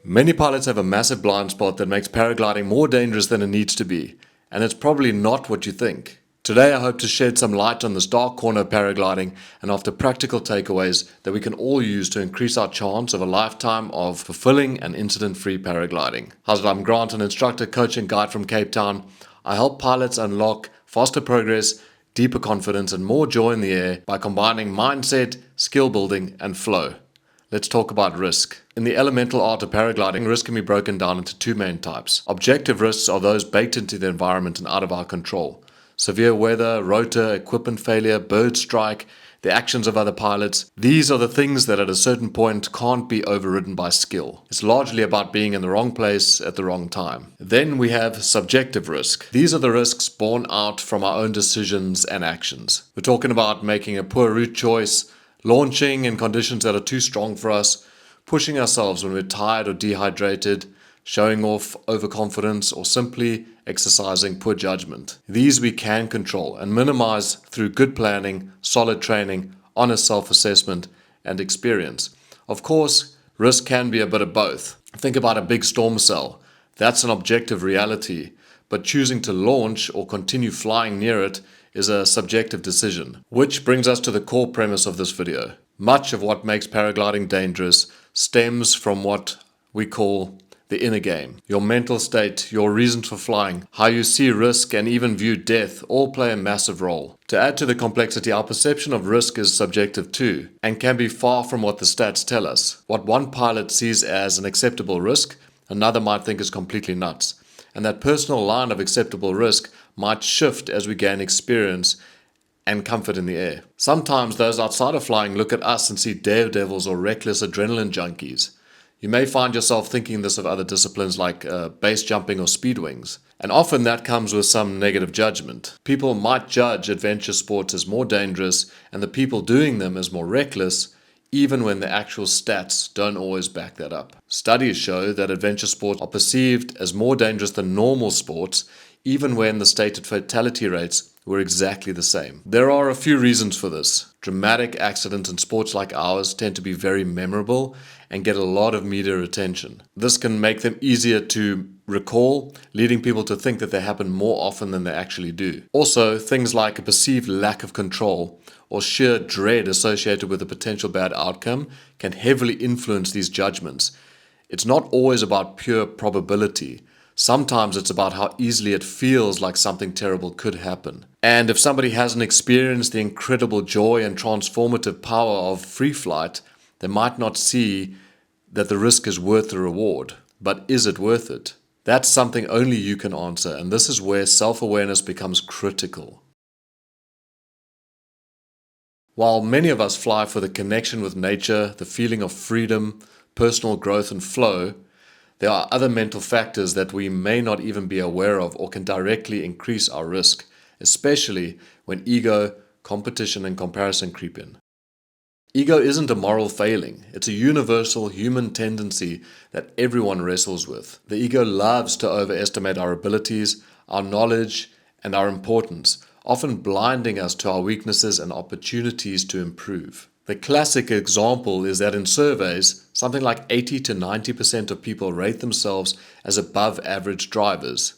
Many pilots have a massive blind spot that makes paragliding more dangerous than it needs to be, and it's probably not what you think. Today I hope to shed some light on this dark corner of paragliding and offer practical takeaways that we can all use to increase our chance of a lifetime of fulfilling and incident-free paragliding. How's it? I'm Grant, an instructor, coach and guide from Cape Town. I help pilots unlock faster progress, deeper confidence and more joy in the air by combining mindset, skill building and flow. Let's talk about risk. In the elemental art of paragliding, risk can be broken down into two main types. Objective risks are those baked into the environment and out of our control. Severe weather, rotor, equipment failure, bird strike, the actions of other pilots. These are the things that at a certain point can't be overridden by skill. It's largely about being in the wrong place at the wrong time. Then we have subjective risk. These are the risks born out from our own decisions and actions. We're talking about making a poor route choice, launching in conditions that are too strong for us, pushing ourselves when we're tired or dehydrated, showing off overconfidence, or simply exercising poor judgment. These we can control and minimize through good planning, solid training, honest self-assessment, and experience. Of course, risk can be a bit of both. Think about a big storm cell. That's an objective reality, but choosing to launch or continue flying near it is a subjective decision. Which brings us to the core premise of this video. Much of what makes paragliding dangerous stems from what we call the inner game. Your mental state, your reasons for flying, how you see risk and even view death all play a massive role. To add to the complexity, our perception of risk is subjective too, and can be far from what the stats tell us. What one pilot sees as an acceptable risk, another might think is completely nuts. And that personal line of acceptable risk might shift as we gain experience and comfort in the air. Sometimes those outside of flying look at us and see daredevils or reckless adrenaline junkies. You may find yourself thinking this of other disciplines like base jumping or speed wings. And often that comes with some negative judgment. People might judge adventure sports as more dangerous and the people doing them as more reckless, even when the actual stats don't always back that up. Studies show that adventure sports are perceived as more dangerous than normal sports, even when the stated fatality rates were exactly the same. There are a few reasons for this. Dramatic accidents in sports like ours tend to be very memorable and get a lot of media attention. This can make them easier to recall, leading people to think that they happen more often than they actually do. Also, things like a perceived lack of control or sheer dread associated with a potential bad outcome can heavily influence these judgments. It's not always about pure probability. Sometimes it's about how easily it feels like something terrible could happen. And if somebody hasn't experienced the incredible joy and transformative power of free flight, they might not see that the risk is worth the reward. But is it worth it? That's something only you can answer, and this is where self-awareness becomes critical. While many of us fly for the connection with nature, the feeling of freedom, personal growth and flow, there are other mental factors that we may not even be aware of or can directly increase our risk, especially when ego, competition and comparison creep in. Ego isn't a moral failing, it's a universal human tendency that everyone wrestles with. The ego loves to overestimate our abilities, our knowledge and our importance, often blinding us to our weaknesses and opportunities to improve. The classic example is that in surveys, something like 80 to 90% of people rate themselves as above average drivers.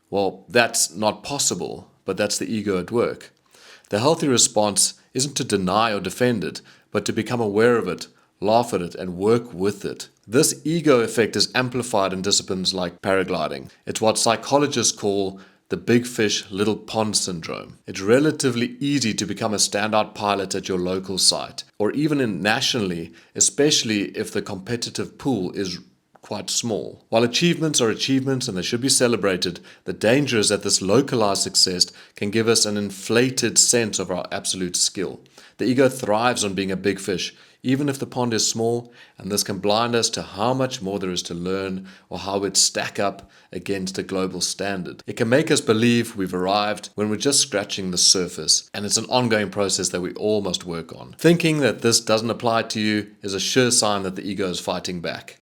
Well, that's not possible, but that's the ego at work. The healthy response isn't to deny or defend it, but to become aware of it, laugh at it, and work with it. This ego effect is amplified in disciplines like paragliding. It's what psychologists call the big fish, little pond syndrome. It's relatively easy to become a standout pilot at your local site, or even nationally, especially if the competitive pool is quite small. While achievements are achievements and they should be celebrated, the danger is that this localized success can give us an inflated sense of our absolute skill. The ego thrives on being a big fish, even if the pond is small, and this can blind us to how much more there is to learn or how we'd stack up against a global standard. It can make us believe we've arrived when we're just scratching the surface, and it's an ongoing process that we all must work on. Thinking that this doesn't apply to you is a sure sign that the ego is fighting back.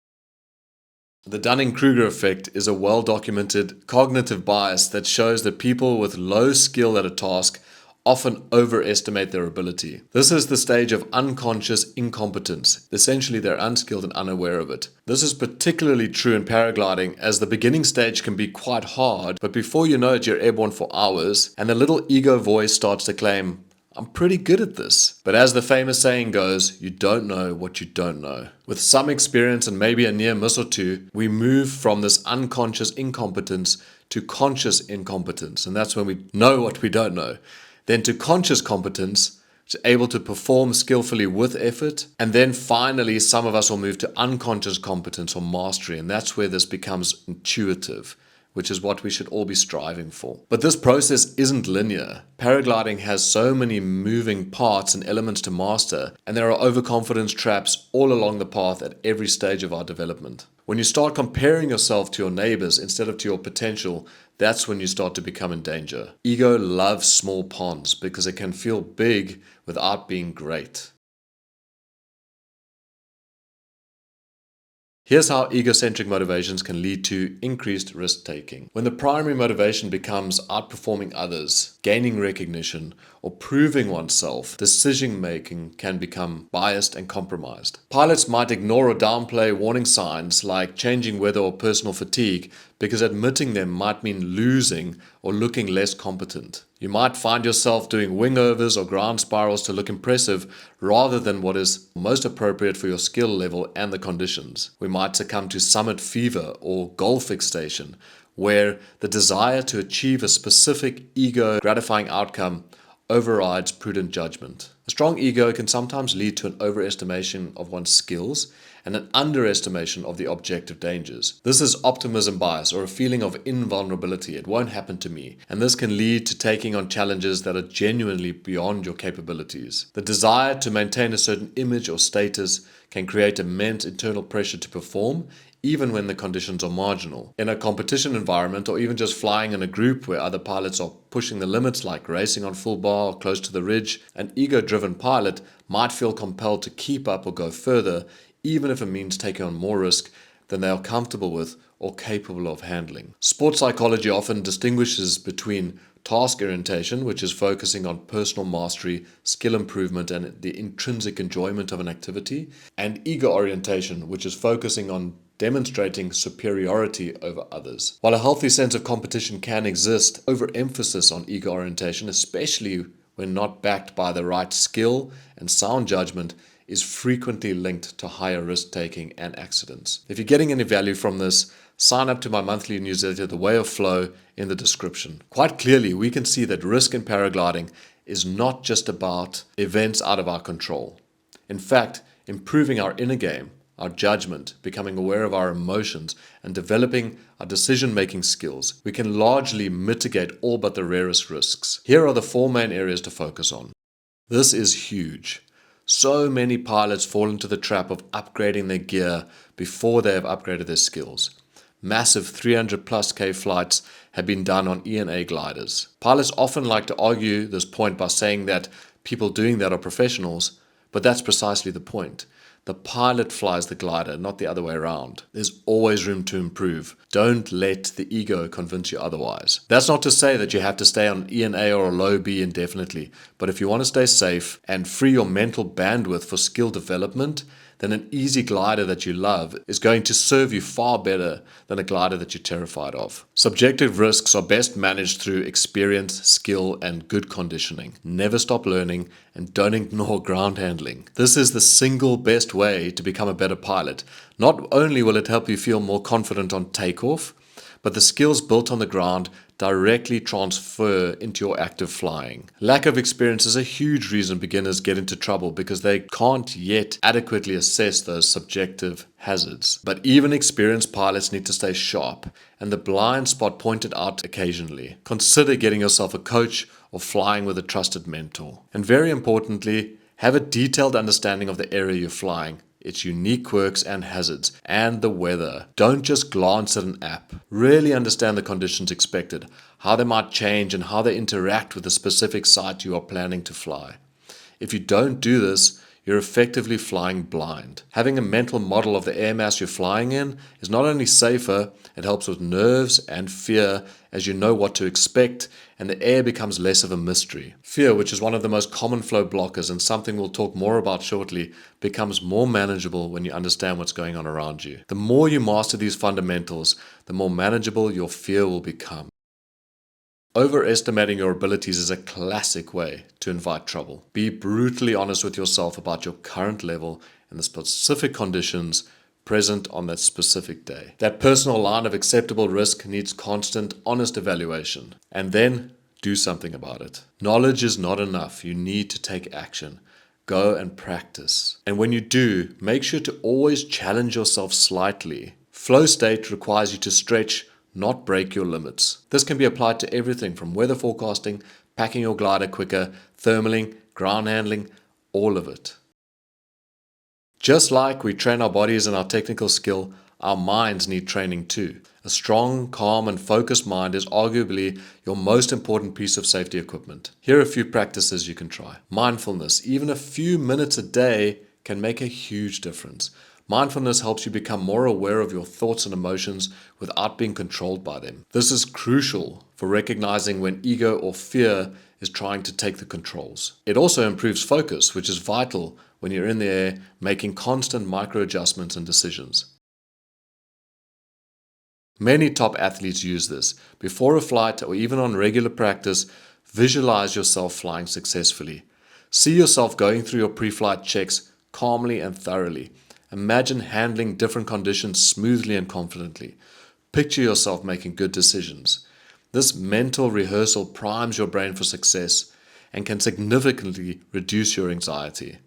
The Dunning-Kruger effect is a well-documented cognitive bias that shows that people with low skill at a task often overestimate their ability. This is the stage of unconscious incompetence. Essentially, they're unskilled and unaware of it. This is particularly true in paragliding, as the beginning stage can be quite hard, but before you know it, you're airborne for hours, and a little ego voice starts to claim, I'm pretty good at this. But as the famous saying goes, you don't know what you don't know. With some experience and maybe a near miss or two, we move from this unconscious incompetence to conscious incompetence, and that's when we know what we don't know. Then to conscious competence, able to perform skillfully with effort. And then finally, some of us will move to unconscious competence or mastery. And that's where this becomes intuitive, which is what we should all be striving for. But this process isn't linear. Paragliding has so many moving parts and elements to master, and there are overconfidence traps all along the path at every stage of our development. When you start comparing yourself to your neighbors instead of to your potential, that's when you start to become in danger. Ego loves small ponds because it can feel big without being great. Here's how egocentric motivations can lead to increased risk-taking. When the primary motivation becomes outperforming others, gaining recognition, or proving oneself, decision-making can become biased and compromised. Pilots might ignore or downplay warning signs like changing weather or personal fatigue because admitting them might mean losing or looking less competent. You might find yourself doing wingovers or ground spirals to look impressive rather than what is most appropriate for your skill level and the conditions. We might succumb to summit fever or goal fixation, where the desire to achieve a specific ego-gratifying outcome overrides prudent judgment. A strong ego can sometimes lead to an overestimation of one's skills and an underestimation of the objective dangers. This is optimism bias, or a feeling of invulnerability. It won't happen to me. And this can lead to taking on challenges that are genuinely beyond your capabilities. The desire to maintain a certain image or status can create immense internal pressure to perform, even when the conditions are marginal. In a competition environment, or even just flying in a group where other pilots are pushing the limits, like racing on full bar or close to the ridge, an ego-driven pilot might feel compelled to keep up or go further, even if it means taking on more risk than they are comfortable with or capable of handling. Sports psychology often distinguishes between task orientation, which is focusing on personal mastery, skill improvement, and the intrinsic enjoyment of an activity, and ego orientation, which is focusing on demonstrating superiority over others. While a healthy sense of competition can exist, overemphasis on ego orientation, especially when not backed by the right skill and sound judgment, is frequently linked to higher risk-taking and accidents. If you're getting any value from this, sign up to my monthly newsletter, The Way of Flow, in the description. Quite clearly, we can see that risk in paragliding is not just about events out of our control. In fact, improving our inner game, our judgment, becoming aware of our emotions, and developing our decision-making skills, we can largely mitigate all but the rarest risks. Here are the 4 main areas to focus on. This is huge. So many pilots fall into the trap of upgrading their gear before they have upgraded their skills. Massive 300+ K flights have been done on E&A gliders. Pilots often like to argue this point by saying that people doing that are professionals, but that's precisely the point. The pilot flies the glider, not the other way around. There's always room to improve. Don't let the ego convince you otherwise. That's not to say that you have to stay on E&A or a low B indefinitely, but if you want to stay safe and free your mental bandwidth for skill development, then an easy glider that you love is going to serve you far better than a glider that you're terrified of. Subjective risks are best managed through experience, skill, and good conditioning. Never stop learning, and don't ignore ground handling. This is the single best way to become a better pilot. Not only will it help you feel more confident on takeoff, but the skills built on the ground directly transfer into your active flying. Lack of experience is a huge reason beginners get into trouble because they can't yet adequately assess those subjective hazards. But even experienced pilots need to stay sharp and the blind spot pointed out occasionally. Consider getting yourself a coach or flying with a trusted mentor. And very importantly, have a detailed understanding of the area you're flying, its unique quirks and hazards, and the weather. Don't just glance at an app. Really understand the conditions expected, how they might change, and how they interact with the specific site you are planning to fly. If you don't do this, you're effectively flying blind. Having a mental model of the air mass you're flying in is not only safer, it helps with nerves and fear as you know what to expect, and the air becomes less of a mystery. Fear, which is one of the most common flow blockers and something we'll talk more about shortly, becomes more manageable when you understand what's going on around you. The more you master these fundamentals, the more manageable your fear will become. Overestimating your abilities is a classic way to invite trouble. Be brutally honest with yourself about your current level and the specific conditions present on that specific day. That personal line of acceptable risk needs constant, honest evaluation. And then do something about it. Knowledge is not enough. You need to take action. Go and practice. And when you do, make sure to always challenge yourself slightly. Flow state requires you to stretch, not break your limits. This can be applied to everything from weather forecasting, packing your glider quicker, thermaling, ground handling, all of it. Just like we train our bodies and our technical skill, our minds need training too. A strong, calm, and focused mind is arguably your most important piece of safety equipment. Here are a few practices you can try. Mindfulness, even a few minutes a day, can make a huge difference. Mindfulness helps you become more aware of your thoughts and emotions without being controlled by them. This is crucial for recognizing when ego or fear is trying to take the controls. It also improves focus, which is vital when you're in the air making constant micro adjustments and decisions. Many top athletes use this. Before a flight or even on regular practice, visualize yourself flying successfully. See yourself going through your pre-flight checks calmly and thoroughly. Imagine handling different conditions smoothly and confidently. Picture yourself making good decisions. This mental rehearsal primes your brain for success and can significantly reduce your anxiety.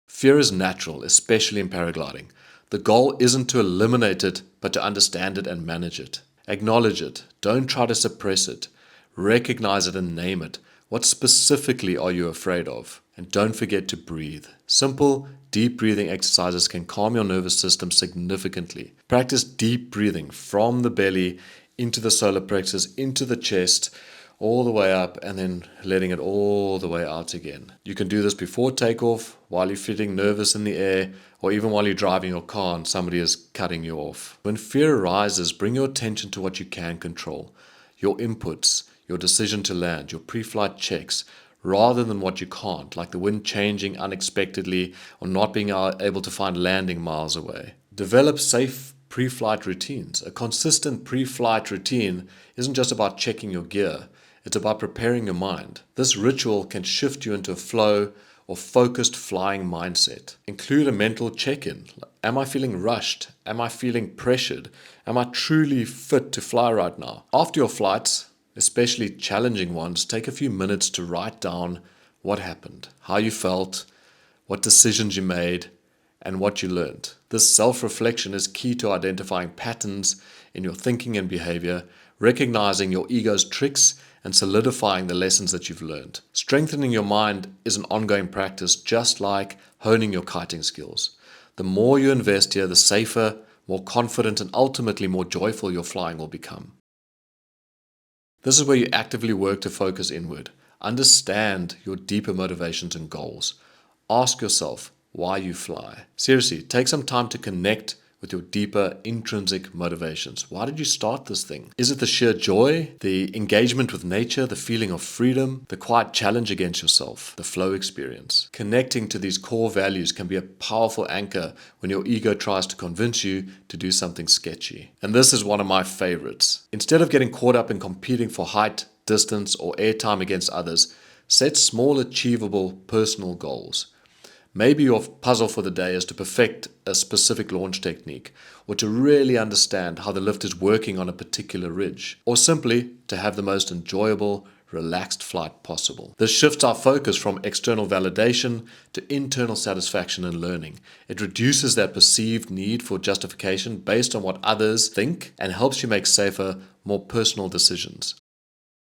Fear is natural, especially in paragliding. The goal isn't to eliminate it, but to understand it and manage it. Acknowledge it. Don't try to suppress it. Recognize it and name it. What specifically are you afraid of? And don't forget to breathe. Simple, deep breathing exercises can calm your nervous system significantly. Practice deep breathing from the belly into the solar plexus, into the chest, all the way up, and then letting it all the way out again. You can do this before takeoff, while you're feeling nervous in the air, or even while you're driving your car and somebody is cutting you off. When fear arises, bring your attention to what you can control. Your inputs, your decision to land, your pre-flight checks, rather than what you can't, like the wind changing unexpectedly or not being able to find landing miles away. Develop safe pre-flight routines. A consistent pre-flight routine isn't just about checking your gear, it's about preparing your mind. This ritual can shift you into a flow or focused flying mindset. Include a mental check-in. Am I feeling rushed? Am I feeling pressured? Am I truly fit to fly right now? After your flights, especially challenging ones, take a few minutes to write down what happened, how you felt, what decisions you made, and what you learned. This self-reflection is key to identifying patterns in your thinking and behavior, recognizing your ego's tricks, and solidifying the lessons that you've learned. Strengthening your mind is an ongoing practice, just like honing your kiting skills. The more you invest here, the safer, more confident, and ultimately more joyful your flying will become. This is where you actively work to focus inward. Understand your deeper motivations and goals. Ask yourself why you fly. Seriously, take some time to connect with your deeper intrinsic motivations. Why did you start this thing? Is it the sheer joy, the engagement with nature, the feeling of freedom, the quiet challenge against yourself, the flow experience? Connecting to these core values can be a powerful anchor when your ego tries to convince you to do something sketchy. And this is one of my favorites. Instead of getting caught up in competing for height, distance, or airtime against others, set small, achievable personal goals. Maybe your puzzle for the day is to perfect a specific launch technique, or to really understand how the lift is working on a particular ridge, or simply to have the most enjoyable, relaxed flight possible. This shifts our focus from external validation to internal satisfaction and learning. It reduces that perceived need for justification based on what others think and helps you make safer, more personal decisions.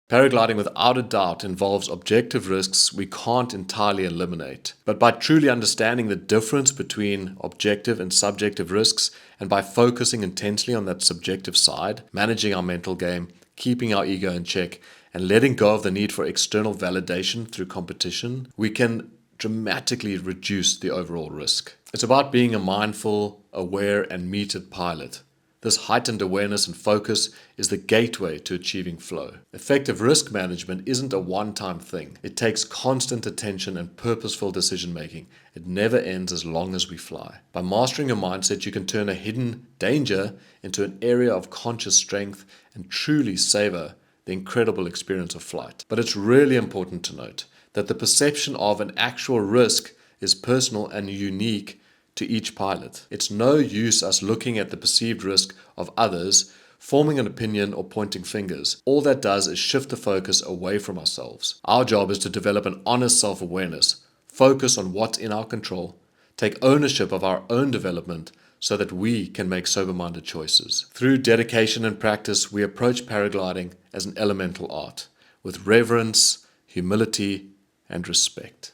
Paragliding without a doubt involves objective risks we can't entirely eliminate. But by truly understanding the difference between objective and subjective risks, and by focusing intensely on that subjective side, managing our mental game, keeping our ego in check, and letting go of the need for external validation through competition, we can dramatically reduce the overall risk. It's about being a mindful, aware, and metered pilot. This heightened awareness and focus is the gateway to achieving flow. Effective risk management isn't a one-time thing. It takes constant attention and purposeful decision-making. It never ends as long as we fly. By mastering your mindset, you can turn a hidden danger into an area of conscious strength and truly savor the incredible experience of flight. But it's really important to note that the perception of an actual risk is personal and unique to each pilot. It's no use us looking at the perceived risk of others, forming an opinion or pointing fingers. All that does is shift the focus away from ourselves. Our job is to develop an honest self-awareness, focus on what's in our control, take ownership of our own development so that we can make sober-minded choices. Through dedication and practice, we approach paragliding as an elemental art, with reverence, humility, and respect.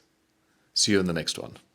See you in the next one.